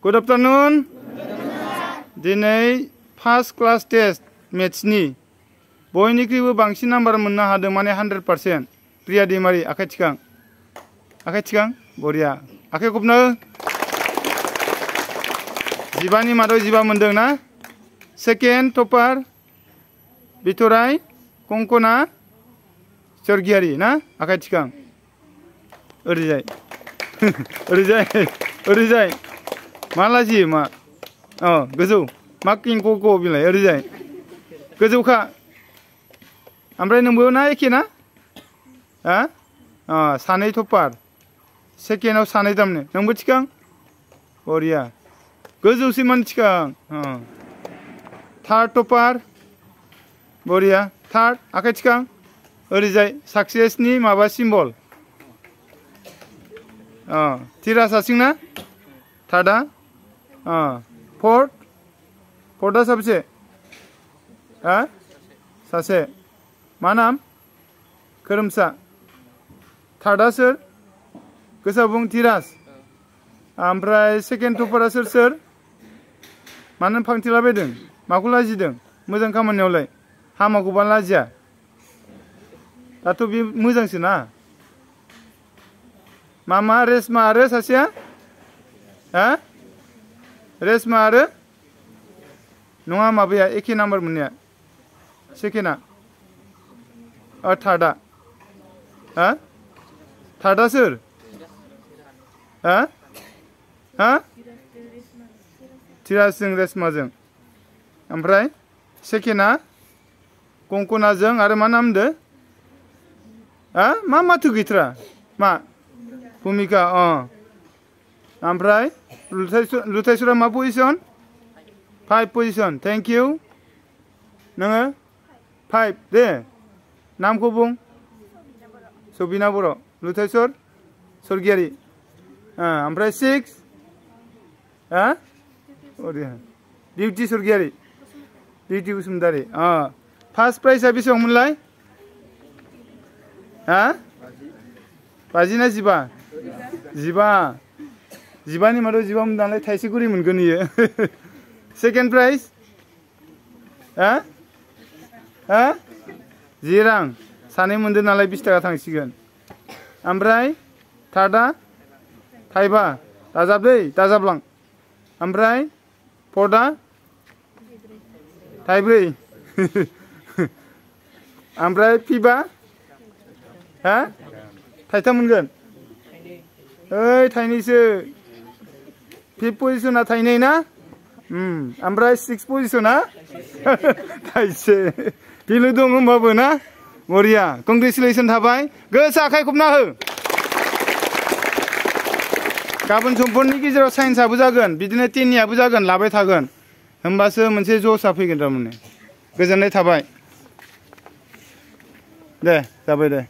Good afternoon. दिनै first class test मेथ्सनि बयनिख्रुइबो बांसिन नाम्बार मोननो हादों माने 100%। प्रिया दैमारी आखाइ थिखां। आखाइ थिखां बरिया। आखाइ खबनो। 15 नि मादाव 15 मोनदों ना? सेकेन्ड टपार बिथराय कंकना सरगियारि ना? आखाइ थिखां। ओरैजाय। ओरैजाय। ओरैजाय। मा लाजियो मा? गोजौ मार्किं क बिलाइ ओरैजाय गोजौखा ओमफ्राय नोंबो ना एखे ना सानै टपार सेकेन्डआव सानै दामने नोंबो थिखां बरिया गोजौसिम थिखां थार्ड टपार बरिया थार्ड आखाइ थिखां ओरैजाय साक्सेसनि माबा सिम्बल तिरा सासिं ना थार्डआ फोर्थ सबसे सासे मा नाम खोरोमसा थार्डआ सोर गोसा बुं तिरास ओमफ्राय सेकेन्ड टपारा सोर सोर मानो फांथिलाबायदों माखौ लाजिदों मोजां खामानियावलाय हामाखौबा लाजिया दाथ' बे मोजांसो ना मा रेशमा आरो सासेया रेशमा आरो नङा माबाया एखे नाम्बार मोननाया सेकेन्डआ थार्डआ थार्डआ सोर तिरासजों रेशमाजों ओमफ्राय सेकेन्डआ कंकनाजों आरो मा नाम होनदो मा माथो गैथ्रा मा भुमिका ओमफ्राय लुथाइसरा मा पजिसन 5 पजिसन थेंक इउ नोङो 5 दे नामखौ बुं सबिना बर' लुथाइसर सरगियारि ओमफ्राय 6 बिउटि सरगियारि बिउटि बसुमतारी फार्स्ट प्राइजआ बेसेबां मोनलाय 50 ना 15 15 नि मादाव 15 मोननानै थाइसे गुरि मोनगोन इयो सेकेन्ड प्राइज 10 रां सानै मोनदों नालाय 20 थाखा थांसिगोन ओमफ्राय थार्डआ थाइबा दाजाब दै दाजाबलां ओमफ्राय फर्थआ थाइब्रै ओमफ्राय फिफआ थाइथाम मोनगोन ओइ थाइनैसो फिफ्थ पजिसना थाइनै ना ओमफ्राय 6 पजिसना थाइसे बेल' दं होमबाबो ना बरिया कंग्रेचुलेसन थाबाय गोसा आखाइ खबना हो गाबोन समफोरनि गेजेराव साइन्सआबो जागोन बिदिनो 10नियाबो जागोन लाबाय थागोन होमबासो मोनसे ज'सआ फैगोन थारमाने गोजोननाय थाबाय दे जाबाय दे